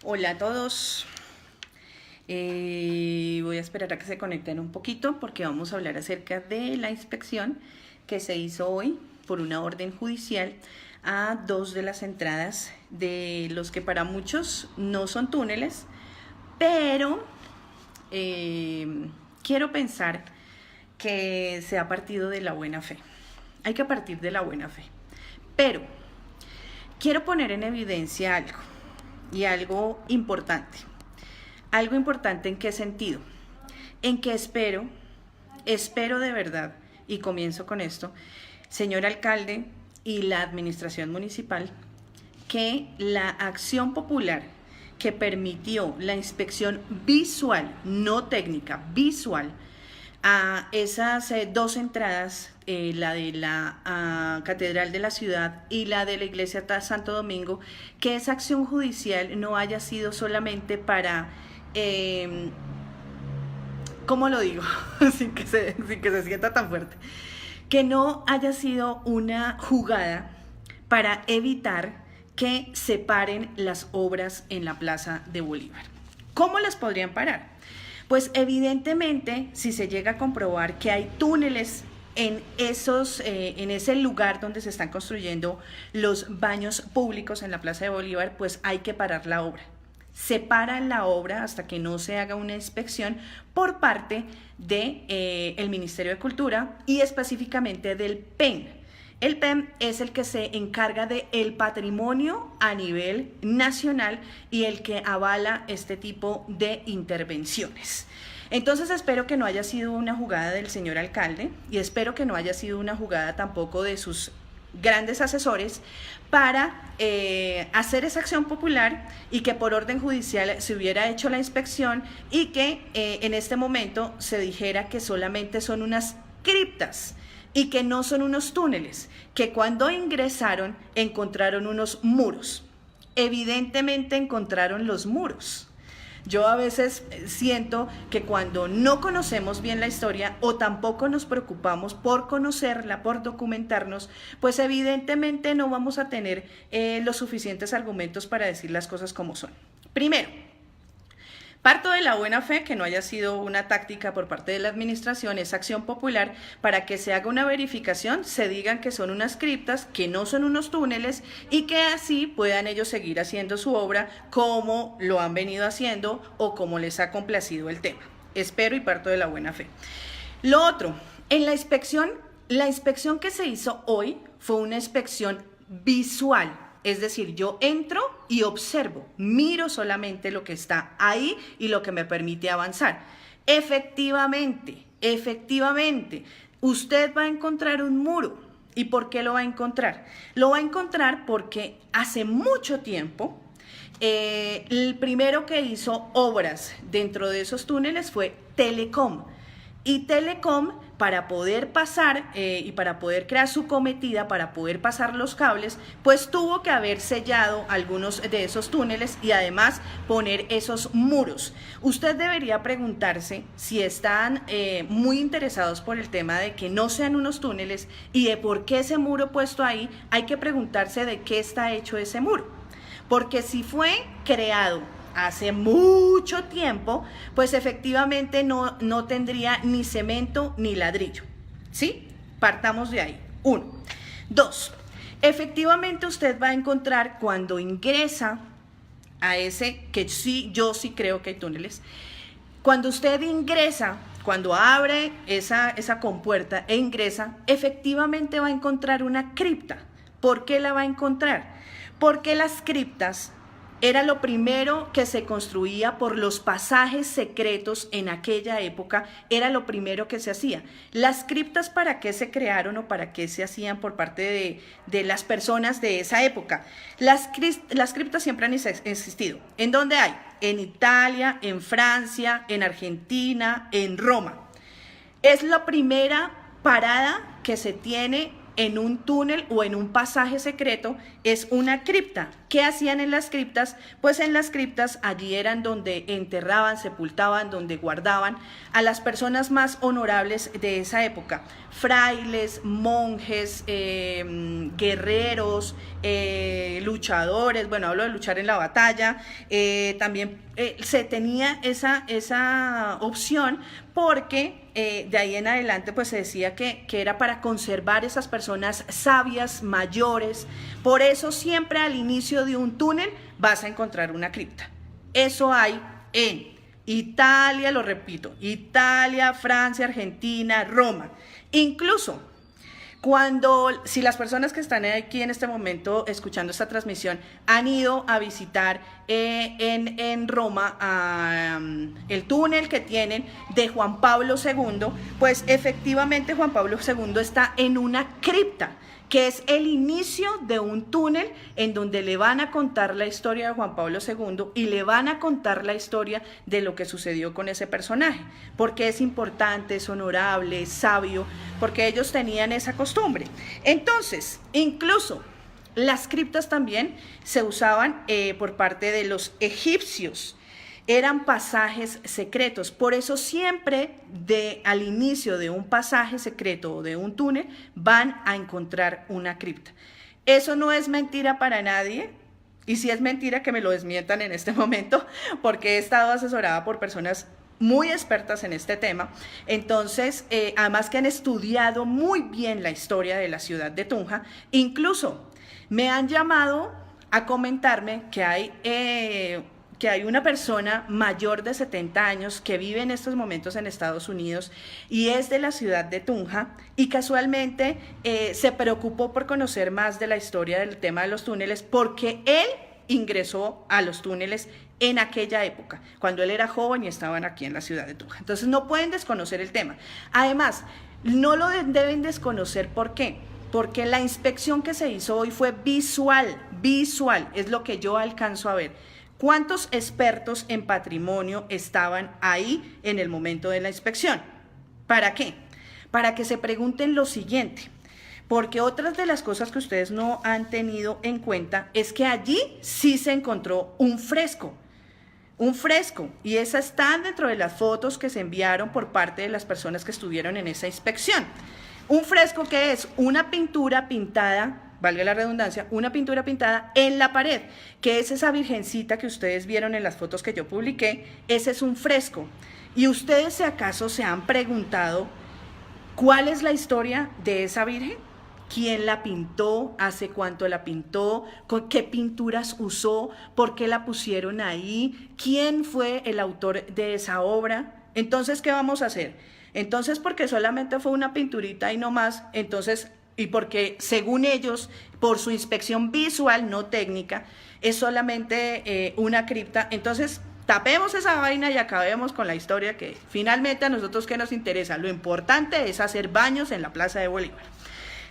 Hola a todos. Voy a esperar a que se conecten un poquito porque vamos a hablar acerca de la inspección que se hizo hoy por una orden judicial a dos de las entradas de los que para muchos no son túneles, pero quiero pensar que se ha partido de la buena fe. Hay que partir de la buena fe. Pero quiero poner en evidencia algo, y algo importante. ¿Algo importante en qué sentido? En que espero de verdad, y comienzo con esto, señor alcalde y la administración municipal, que la acción popular que permitió la inspección visual, no técnica, visual, a esas dos entradas, la de la Catedral de la Ciudad y la de la Iglesia Santo Domingo, que esa acción judicial no haya sido solamente para, ¿cómo lo digo? sin que se sienta tan fuerte, que no haya sido una jugada para evitar que se paren las obras en la Plaza de Bolívar. ¿Cómo las podrían parar? Pues evidentemente, si se llega a comprobar que hay túneles en ese lugar donde se están construyendo los baños públicos en la Plaza de Bolívar, pues hay que parar la obra. Se para la obra hasta que no se haga una inspección por parte del Ministerio de Cultura y específicamente del PEN. El PEN es el que se encarga del patrimonio a nivel nacional y el que avala este tipo de intervenciones. Entonces espero que no haya sido una jugada del señor alcalde y espero que no haya sido una jugada tampoco de sus grandes asesores para hacer esa acción popular y que por orden judicial se hubiera hecho la inspección y que en este momento se dijera que solamente son unas criptas y que no son unos túneles, que cuando ingresaron encontraron unos muros. Evidentemente encontraron los muros. Yo a veces siento que cuando no conocemos bien la historia o tampoco nos preocupamos por conocerla, por documentarnos, pues evidentemente no vamos a tener los suficientes argumentos para decir las cosas como son. Primero, parto de la buena fe, que no haya sido una táctica por parte de la administración, esa acción popular, para que se haga una verificación, se digan que son unas criptas, que no son unos túneles y que así puedan ellos seguir haciendo su obra como lo han venido haciendo o como les ha complacido el tema. Espero y parto de la buena fe. Lo otro, en la inspección que se hizo hoy fue una inspección visual. Es decir, yo entro y observo, miro solamente lo que está ahí y lo que me permite avanzar. Efectivamente, usted va a encontrar un muro. ¿Y por qué lo va a encontrar? Lo va a encontrar porque hace mucho tiempo, el primero que hizo obras dentro de esos túneles fue Telecom. Y Telecom, para poder pasar y para poder crear su cometida, para poder pasar los cables, pues tuvo que haber sellado algunos de esos túneles y además poner esos muros. Usted debería preguntarse si están muy interesados por el tema de que no sean unos túneles y de por qué ese muro puesto ahí. Hay que preguntarse de qué está hecho ese muro, porque si fue creado hace mucho tiempo, pues efectivamente no tendría ni cemento ni ladrillo, ¿sí? Partamos de ahí. 1. 2. Efectivamente usted va a encontrar cuando ingresa a ese, que sí, yo sí creo que hay túneles, cuando usted ingresa, cuando abre esa compuerta e ingresa, efectivamente va a encontrar una cripta. ¿Por qué la va a encontrar? Porque las criptas era lo primero que se construía por los pasajes secretos en aquella época, era lo primero que se hacía. Las criptas, ¿para qué se crearon o para qué se hacían por parte de las personas de esa época? Las criptas siempre han existido. ¿En dónde hay? En Italia, en Francia, en Argentina, en Roma. Es la primera parada que se tiene en un túnel o en un pasaje secreto, es una cripta. ¿Qué hacían en las criptas? Pues en las criptas allí eran donde enterraban, sepultaban, donde guardaban a las personas más honorables de esa época. Frailes, monjes, guerreros, luchadores, bueno, hablo de luchar en la batalla, también se tenía esa opción porque de ahí en adelante pues se decía que era para conservar esas personas sabias, mayores. Por eso siempre al inicio de un túnel vas a encontrar una cripta. Eso hay en Italia, lo repito, Italia, Francia, Argentina, Roma. Incluso si las personas que están aquí en este momento escuchando esta transmisión han ido a visitar en Roma el túnel que tienen de Juan Pablo II, pues efectivamente Juan Pablo II está en una cripta, que es el inicio de un túnel en donde le van a contar la historia de Juan Pablo II y le van a contar la historia de lo que sucedió con ese personaje, porque es importante, es honorable, es sabio, porque ellos tenían esa costumbre. Entonces, incluso las criptas también se usaban por parte de los egipcios. Eran pasajes secretos, por eso siempre al inicio de un pasaje secreto o de un túnel van a encontrar una cripta. Eso no es mentira para nadie, y si es mentira que me lo desmientan en este momento, porque he estado asesorada por personas muy expertas en este tema. Entonces, además que han estudiado muy bien la historia de la ciudad de Tunja, incluso me han llamado a comentarme que hay una persona mayor de 70 años que vive en estos momentos en Estados Unidos y es de la ciudad de Tunja y casualmente se preocupó por conocer más de la historia del tema de los túneles porque él ingresó a los túneles en aquella época, cuando él era joven y estaban aquí en la ciudad de Tunja. Entonces no pueden desconocer el tema. Además, no lo deben desconocer. ¿Por qué? Porque la inspección que se hizo hoy fue visual, es lo que yo alcanzo a ver. ¿Cuántos expertos en patrimonio estaban ahí en el momento de la inspección? ¿Para qué? Para que se pregunten lo siguiente, porque otras de las cosas que ustedes no han tenido en cuenta es que allí sí se encontró un fresco, y esas están dentro de las fotos que se enviaron por parte de las personas que estuvieron en esa inspección. Un fresco que es una pintura pintada, valga la redundancia, una pintura pintada en la pared, que es esa virgencita que ustedes vieron en las fotos que yo publiqué. Ese es un fresco. Y ustedes, si acaso se han preguntado cuál es la historia de esa virgen, quién la pintó, hace cuánto la pintó, con qué pinturas usó, por qué la pusieron ahí, quién fue el autor de esa obra. Entonces, ¿qué vamos a hacer? Entonces, porque solamente fue una pinturita y no más, entonces, y porque según ellos, por su inspección visual, no técnica, es solamente una cripta, entonces tapemos esa vaina y acabemos con la historia, que finalmente a nosotros ¿qué nos interesa? Lo importante es hacer baños en la Plaza de Bolívar.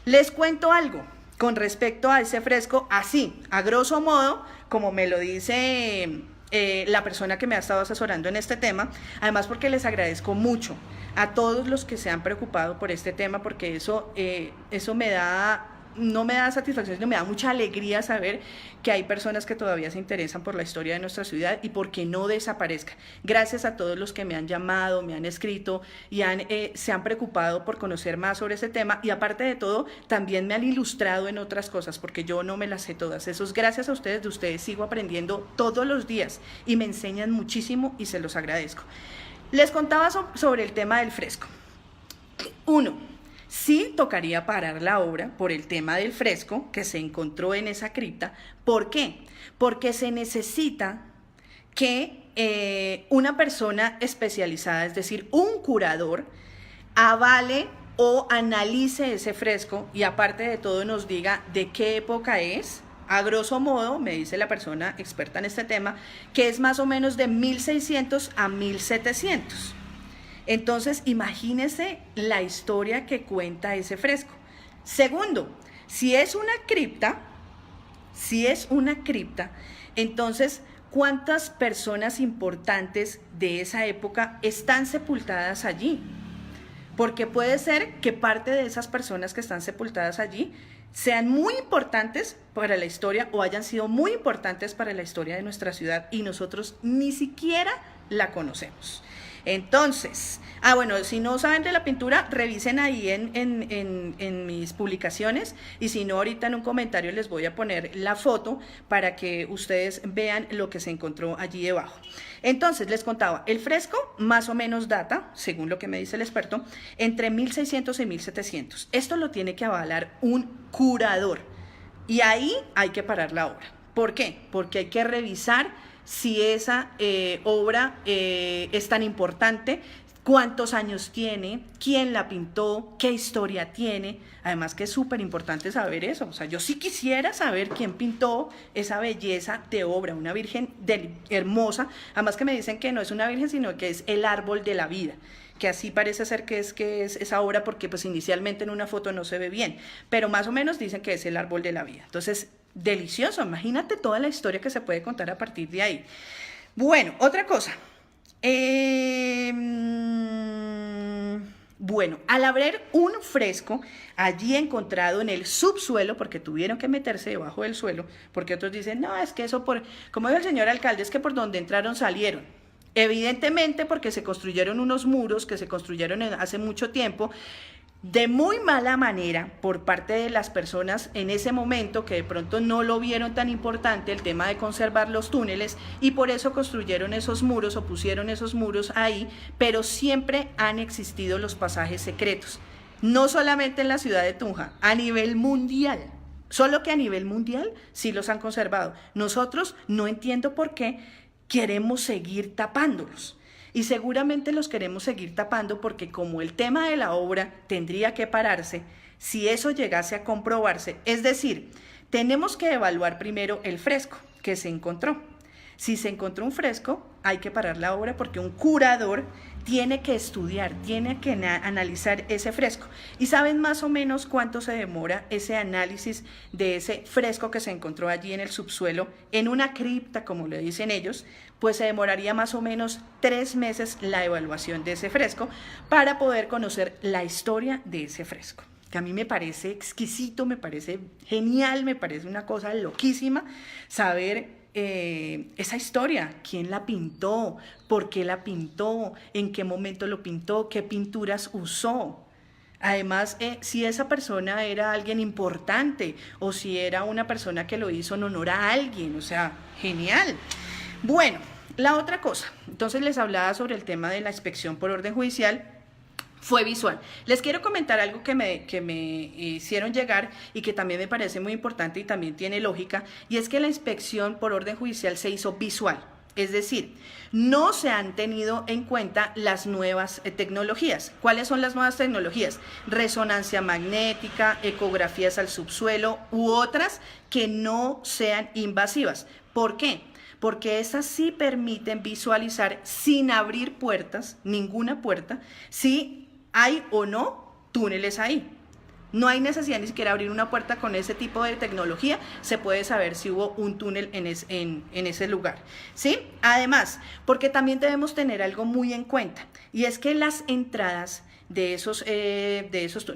Les cuento algo con respecto a ese fresco, así, a grosso modo, como me lo dice la persona que me ha estado asesorando en este tema, además porque les agradezco mucho a todos los que se han preocupado por este tema, porque eso no me da satisfacción, sino me da mucha alegría saber que hay personas que todavía se interesan por la historia de nuestra ciudad y por que no desaparezca. Gracias a todos los que me han llamado, me han escrito y se han preocupado por conocer más sobre ese tema, y aparte de todo, también me han ilustrado en otras cosas, porque yo no me las sé todas. Eso es gracias a ustedes, de ustedes sigo aprendiendo todos los días y me enseñan muchísimo y se los agradezco. Les contaba sobre el tema del fresco. Uno, sí tocaría parar la obra por el tema del fresco que se encontró en esa cripta. ¿Por qué? Porque se necesita que una persona especializada, es decir, un curador, avale o analice ese fresco y aparte de todo nos diga de qué época es. A grosso modo, me dice la persona experta en este tema, que es más o menos de 1600 a 1700. Entonces, imagínense la historia que cuenta ese fresco. Segundo, si es una cripta, entonces, ¿cuántas personas importantes de esa época están sepultadas allí? Porque puede ser que parte de esas personas que están sepultadas allí sean muy importantes para la historia o hayan sido muy importantes para la historia de nuestra ciudad y nosotros ni siquiera la conocemos. Entonces, bueno, si no saben de la pintura, revisen ahí en mis publicaciones, y si no, ahorita en un comentario les voy a poner la foto para que ustedes vean lo que se encontró allí debajo. Entonces, les contaba, el fresco más o menos data, según lo que me dice el experto, entre 1600 y 1700. Esto lo tiene que avalar un curador, y ahí hay que parar la obra. ¿Por qué? Porque hay que revisar si esa obra es tan importante, cuántos años tiene, quién la pintó, qué historia tiene. Además que es súper importante saber eso. O sea, yo sí quisiera saber quién pintó esa belleza de obra, una virgen hermosa. Además que me dicen que no es una virgen, sino que es el árbol de la vida, que así parece ser que es esa obra, porque pues inicialmente en una foto no se ve bien, pero más o menos dicen que es el árbol de la vida. Entonces, delicioso, imagínate toda la historia que se puede contar a partir de ahí. Bueno, otra cosa. Bueno, al abrir un fresco allí encontrado en el subsuelo, porque tuvieron que meterse debajo del suelo, porque otros dicen, no, es que eso como dijo el señor alcalde, es que por donde entraron salieron. Evidentemente porque se construyeron unos muros que se construyeron hace mucho tiempo, de muy mala manera por parte de las personas en ese momento, que de pronto no lo vieron tan importante el tema de conservar los túneles, y por eso construyeron esos muros o pusieron esos muros ahí, pero siempre han existido los pasajes secretos, no solamente en la ciudad de Tunja, a nivel mundial. Solo que a nivel mundial sí los han conservado. Nosotros no entiendo por qué queremos seguir tapándolos. Y seguramente los queremos seguir tapando porque como el tema de la obra tendría que pararse, si eso llegase a comprobarse, es decir, tenemos que evaluar primero el fresco que se encontró. Si se encontró un fresco, hay que parar la obra porque un curador tiene que estudiar, tiene que analizar ese fresco. ¿Y saben más o menos cuánto se demora ese análisis de ese fresco que se encontró allí en el subsuelo, en una cripta, como le dicen ellos? Pues se demoraría más o menos 3 meses la evaluación de ese fresco para poder conocer la historia de ese fresco, que a mí me parece exquisito, me parece genial, me parece una cosa loquísima saber esa historia, quién la pintó, por qué la pintó, en qué momento lo pintó, qué pinturas usó. Además, si esa persona era alguien importante o si era una persona que lo hizo en honor a alguien, o sea, genial. Bueno, la otra cosa, entonces les hablaba sobre el tema de la inspección por orden judicial. Fue visual. Les quiero comentar algo que me hicieron llegar y que también me parece muy importante y también tiene lógica, y es que la inspección por orden judicial se hizo visual. Es decir, no se han tenido en cuenta las nuevas tecnologías. ¿Cuáles son las nuevas tecnologías? Resonancia magnética, ecografías al subsuelo u otras que no sean invasivas. ¿Por qué? Porque estas sí permiten visualizar sin abrir puertas, ninguna puerta, si hay o no túneles ahí. No hay necesidad ni siquiera abrir una puerta. Con ese tipo de tecnología se puede saber si hubo un túnel en ese lugar, ¿sí? Además, porque también debemos tener algo muy en cuenta, y es que las entradas de esos,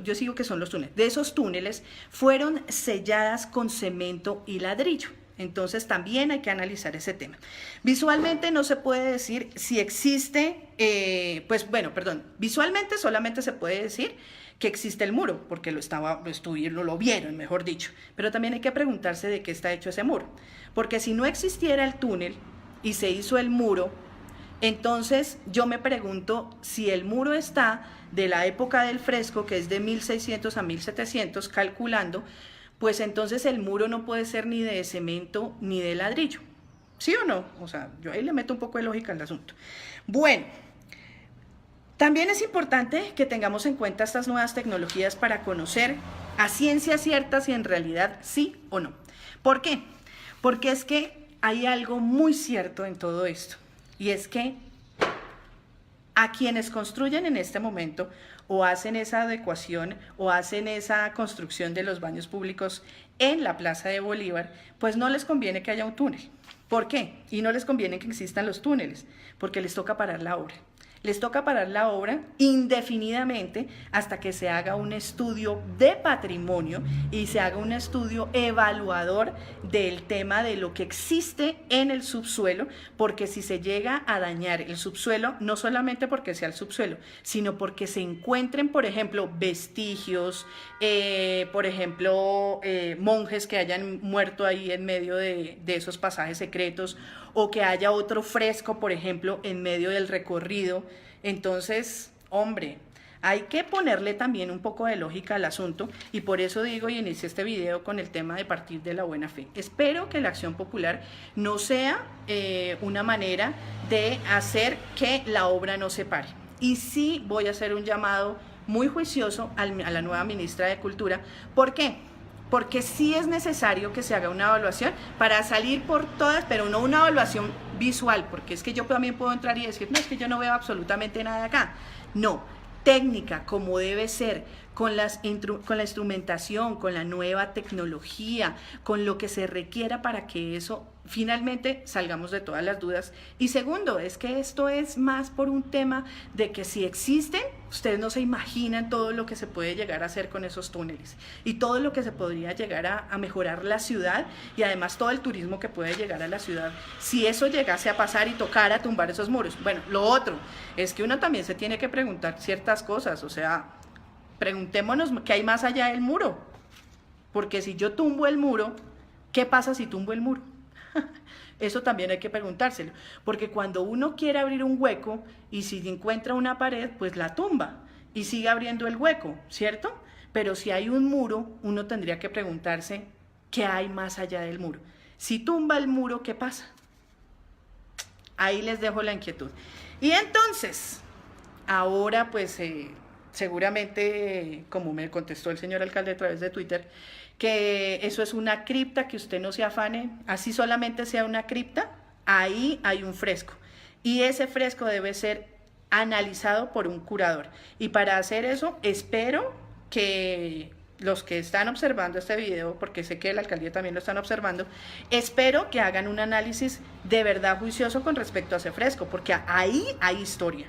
yo sigo que son los túneles, de esos túneles fueron selladas con cemento y ladrillo. Entonces también hay que analizar ese tema. Visualmente no se puede decir si existe, visualmente solamente se puede decir que existe el muro, porque lo vieron, mejor dicho. Pero también hay que preguntarse de qué está hecho ese muro. Porque si no existiera el túnel y se hizo el muro, entonces yo me pregunto si el muro está de la época del fresco, que es de 1600 a 1700, calculando, pues entonces el muro no puede ser ni de cemento ni de ladrillo. ¿Sí o no? O sea, yo ahí le meto un poco de lógica al asunto. Bueno, también es importante que tengamos en cuenta estas nuevas tecnologías para conocer a ciencia cierta si en realidad sí o no. ¿Por qué? Porque es que hay algo muy cierto en todo esto, y es que a quienes construyen en este momento o hacen esa adecuación o hacen esa construcción de los baños públicos en la Plaza de Bolívar, pues no les conviene que haya un túnel. ¿Por qué? Y no les conviene que existan los túneles, porque les toca parar la obra. Les toca parar la obra indefinidamente hasta que se haga un estudio de patrimonio y se haga un estudio evaluador del tema de lo que existe en el subsuelo, porque si se llega a dañar el subsuelo, no solamente porque sea el subsuelo, sino porque se encuentren, por ejemplo, vestigios, por ejemplo, monjes que hayan muerto ahí en medio de esos pasajes secretos, o que haya otro fresco, por ejemplo, en medio del recorrido. Entonces, hombre, hay que ponerle también un poco de lógica al asunto, y por eso digo y inicié este video con el tema de partir de la buena fe. Espero que la acción popular no sea una manera de hacer que la obra no se pare. Y sí voy a hacer un llamado muy juicioso a la nueva ministra de Cultura. ¿Por qué? Porque sí es necesario que se haga una evaluación para salir por todas, pero no una evaluación visual, porque es que yo también puedo entrar y decir, no, es que yo no veo absolutamente nada acá. No, técnica, como debe ser, con la instrumentación, con la nueva tecnología, con lo que se requiera para que eso finalmente salgamos de todas las dudas. Y segundo, es que esto es más por un tema de que si existen, ustedes no se imaginan todo lo que se puede llegar a hacer con esos túneles y todo lo que se podría llegar a mejorar la ciudad, y además todo el turismo que puede llegar a la ciudad si eso llegase a pasar y tocara tumbar esos muros. Bueno, lo otro es que uno también se tiene que preguntar ciertas cosas, o sea, preguntémonos qué hay más allá del muro, porque si yo tumbo el muro, ¿qué pasa si tumbo el muro? Eso también hay que preguntárselo, porque cuando uno quiere abrir un hueco y si encuentra una pared, pues la tumba y sigue abriendo el hueco, ¿cierto? Pero si hay un muro, uno tendría que preguntarse qué hay más allá del muro. Si tumba el muro, ¿qué pasa? Ahí les dejo la inquietud. Y entonces, ahora pues seguramente, como me contestó el señor alcalde a través de Twitter, que eso es una cripta, que usted no se afane, así solamente sea una cripta, ahí hay un fresco. Y ese fresco debe ser analizado por un curador. Y para hacer eso, espero que los que están observando este video, porque sé que la alcaldía también lo están observando, espero que hagan un análisis de verdad juicioso con respecto a ese fresco, porque ahí hay historia.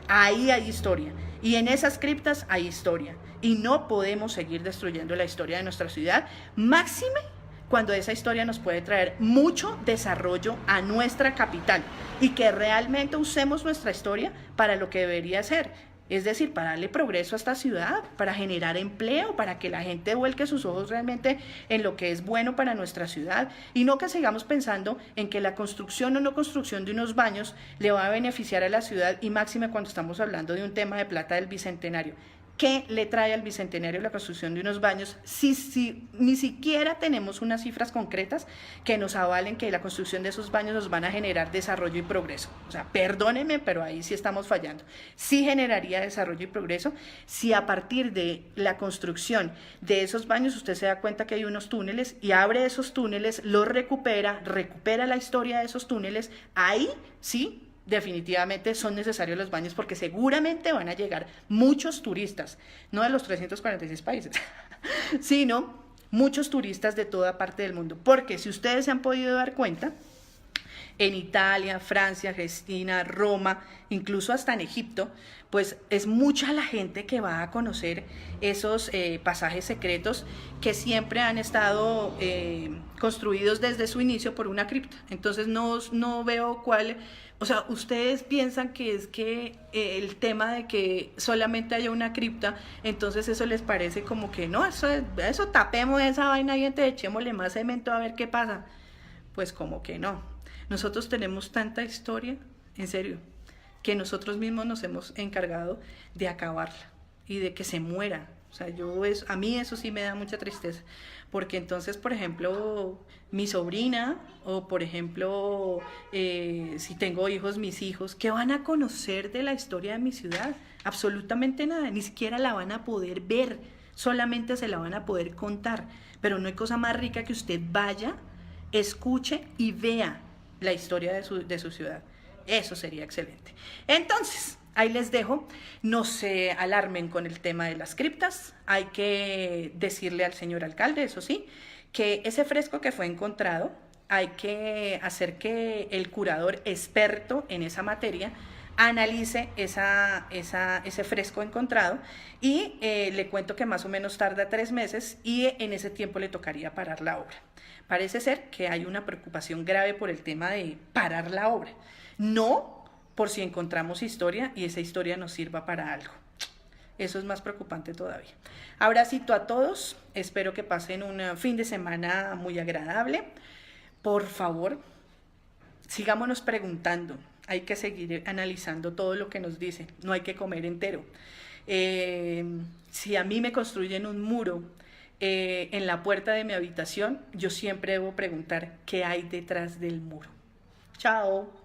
Ahí hay historia, y en esas criptas hay historia, y no podemos seguir destruyendo la historia de nuestra ciudad, máxime cuando esa historia nos puede traer mucho desarrollo a nuestra capital, y que realmente usemos nuestra historia para lo que debería ser, es decir, para darle progreso a esta ciudad, para generar empleo, para que la gente vuelque sus ojos realmente en lo que es bueno para nuestra ciudad, y no que sigamos pensando en que la construcción o no construcción de unos baños le va a beneficiar a la ciudad, y máxime cuando estamos hablando de un tema de plata del Bicentenario. ¿Qué le trae al Bicentenario la construcción de unos baños si ni siquiera tenemos unas cifras concretas que nos avalen que la construcción de esos baños nos van a generar desarrollo y progreso? O sea, perdónenme, pero ahí sí estamos fallando. Sí generaría desarrollo y progreso si a partir de la construcción de esos baños usted se da cuenta que hay unos túneles y abre esos túneles, los recupera la historia de esos túneles, ahí sí definitivamente son necesarios los baños, porque seguramente van a llegar muchos turistas, no de los 346 países, sino muchos turistas de toda parte del mundo, porque si ustedes se han podido dar cuenta, en Italia, Francia, Argentina, Roma, incluso hasta en Egipto, pues es mucha la gente que va a conocer esos pasajes secretos que siempre han estado construidos desde su inicio por una cripta. Entonces no veo cuál, o sea, ustedes piensan que es que el tema de que solamente haya una cripta, entonces eso les parece como que no, eso tapemos esa vaina y echémosle más cemento a ver qué pasa. Pues como que no. Nosotros tenemos tanta historia, en serio, que nosotros mismos nos hemos encargado de acabarla y de que se muera. O sea, a mí eso sí me da mucha tristeza, porque entonces, por ejemplo, mi sobrina, o por ejemplo, si tengo hijos, mis hijos, ¿qué van a conocer de la historia de mi ciudad? Absolutamente nada, ni siquiera la van a poder ver, solamente se la van a poder contar. Pero no hay cosa más rica que usted vaya, escuche y vea la historia de su ciudad. Eso sería excelente. Entonces, ahí les dejo, no se alarmen con el tema de las criptas, hay que decirle al señor alcalde, eso sí, que ese fresco que fue encontrado, hay que hacer que el curador experto en esa materia analice ese fresco encontrado y le cuento que más o menos tarda 3 meses y en ese tiempo le tocaría parar la obra. Parece ser que hay una preocupación grave por el tema de parar la obra, no por si encontramos historia y esa historia nos sirva para algo. Eso es más preocupante todavía. Abracito a todos, espero que pasen un fin de semana muy agradable. Por favor, sigámonos preguntando, hay que seguir analizando todo lo que nos dicen, no hay que comer entero. Si a mí me construyen un muro en la puerta de mi habitación, yo siempre debo preguntar qué hay detrás del muro. Chao.